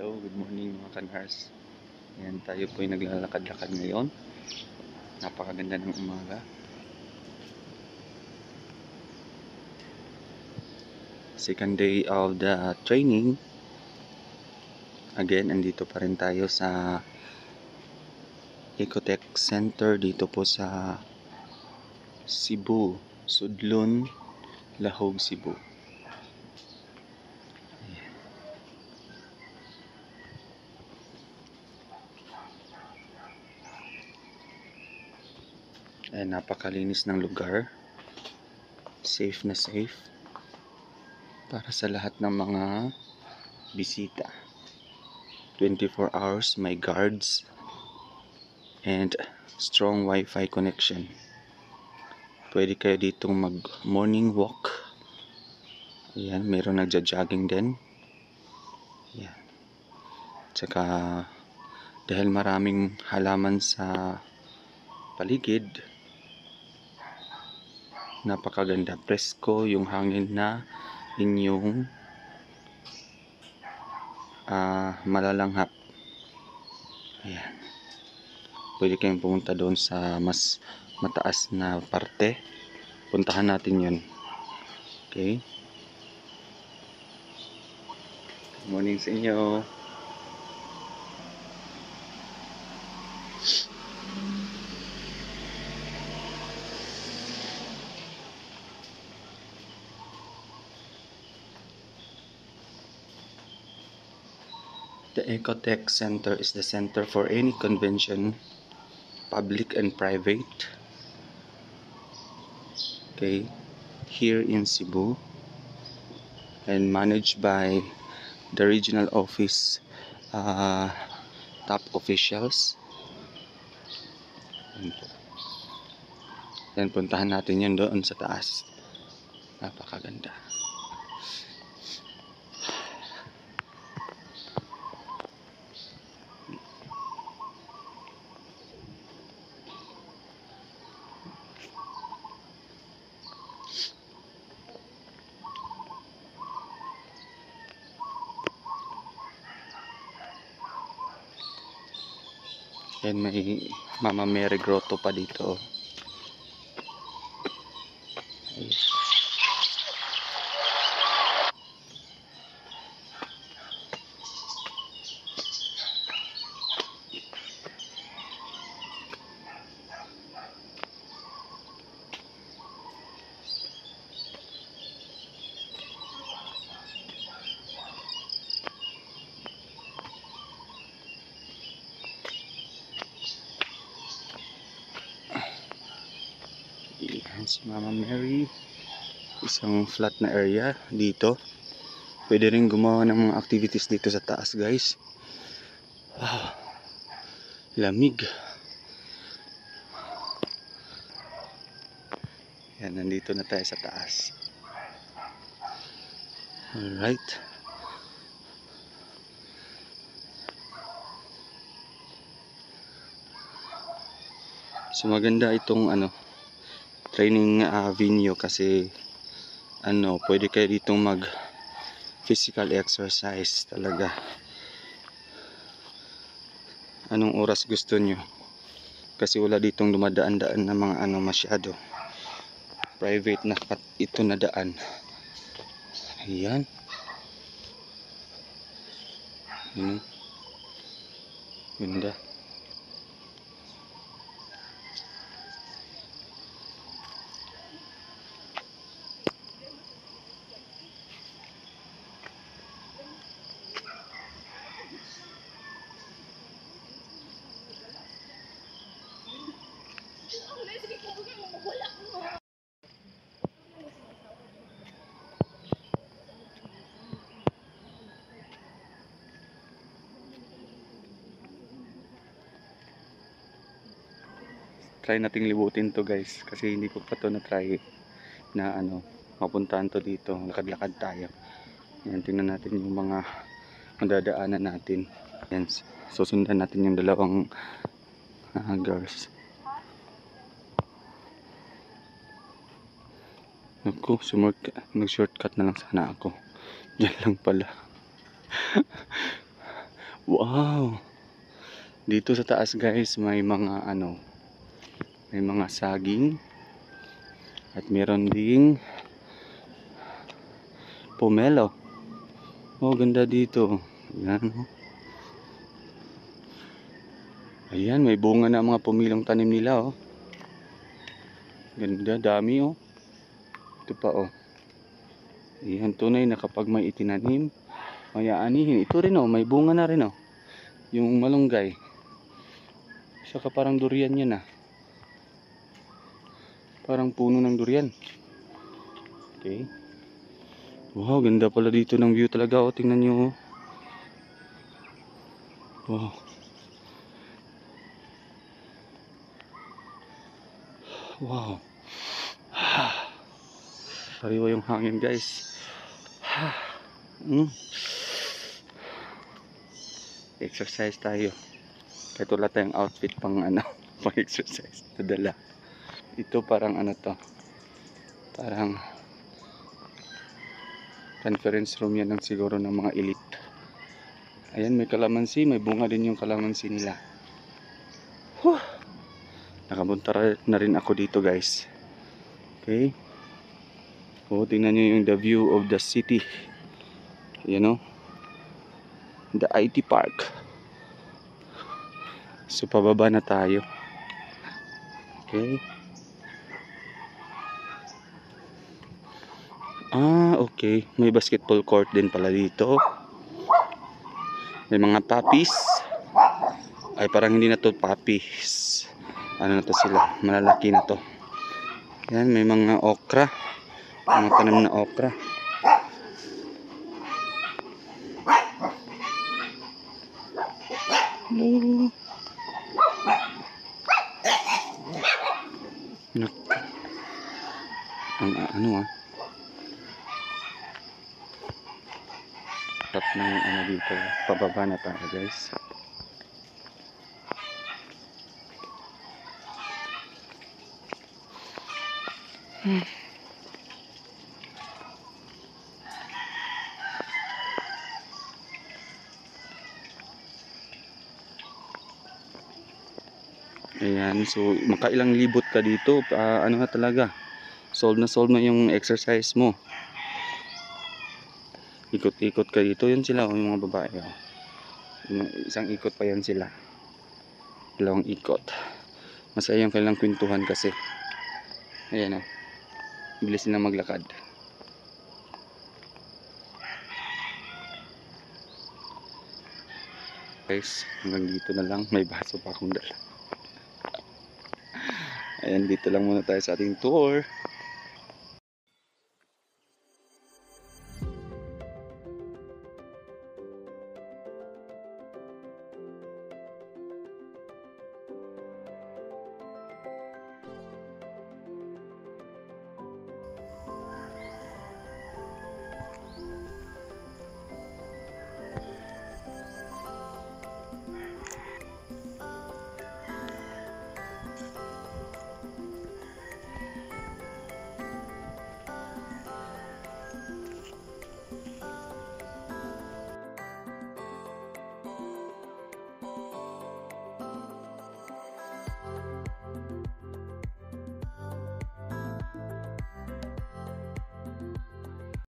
Hello, good morning mga kanhars. Ayan, tayo po ay naglalakad-lakad ngayon. Napakaganda ng umaga. Second day of the training. Again, andito pa rin tayo sa Ecotech Center dito po sa Cebu, Sudlon, Lahog, Cebu. Ayan, napakalinis ng lugar. Safe na safe para sa lahat ng mga bisita. 24 hours, may guards and strong Wi-Fi connection. Pwede kayo ditong mag morning walk. Ayan, mayroon nagja-jogging din. Ayan. Tsaka dahil maraming halaman sa paligid, napakaganda, presko yung hangin na inyong malalanghap. Ayan. Pwede kayong pumunta doon sa mas mataas na parte. Puntahan natin yun. Okay. Good morning sa inyo. The Ecotech Center is the center for any convention, public and private. Okay, here in Cebu, and managed by the regional office top officials. Yan, puntahan natin yun doon sa taas. Napakaganda. Yan, may Mama Mary Grotto pa dito. Yan si Mama Mary. Isang flat na area dito. Pwede rin gumawa ng mga activities dito sa taas, guys. Wow, lamig. Yan, nandito na tayo sa taas. Alright. So maganda itong training venue kasi pwede kayo ditong mag physical exercise talaga. Anong oras gusto nyo? Kasi wala ditong dumadaan-daan na mga masyado. Private na ito na daan. Ayan. Ganda. Try nating libutin to, guys, kasi hindi ko pa to na try na mapuntahan to dito. Lakad-lakad tayo. Yan, tingnan natin yung mga madadaanan natin. Yan, susundan natin yung dalawang girls. Naku, nag-shortcut na lang sana ako. Diyan lang pala. Wow. Dito sa taas guys may mga ano, may mga saging at meron ding pomelo. Oh, ganda dito. Ayan. Ayan, may bunga na ang mga pumilong tanim nila oh. Ganda, dami oh. Ito pa oh. Ayan, tunay na kapag may itinanim, may aanihin. Ito rin oh, may bunga na rin oh. Yung malunggay. Saka parang durian yan ah. Parang puno ng durian. Okay. Wow, ganda pala dito ng view talaga oh. Tingnan nyo oh. Wow. Wow. Sariwa yung hangin guys. Exercise tayo. Kahit wala tayong outfit pang ano, pang exercise. Nadala. Ito parang ano to. Parang conference room yan ng siguro ng mga elite. Ayan, may kalamansi. May bunga din yung kalamansi nila. Nakapunta na rin ako dito guys. Okay. Oh, tingnan nyo yung the view of the city. You know. The IT park. So pababa na tayo. Okay. Okay. May basketball court din pala dito. May mga puppies. Ay parang hindi na to puppies. Ano na to sila? Malalaki na to. Yan, may mga okra. Mga tanim na okra. Ang ano tap na yung ano dito. Pababa na tayo guys. Ayan, so makailang libot ka dito, ano na talaga, solve na yung exercise mo. Ikot-ikot ka dito, yun sila oh, yung mga babae oh. Isang ikot pa yan sila, dalawang ikot. Masaya yung kanilang kwentuhan kasi. Ayan oh, bilis nilang maglakad. Guys, hanggang dito na lang, may baso pa akong dala. Ayan, dito lang muna tayo sa ating tour.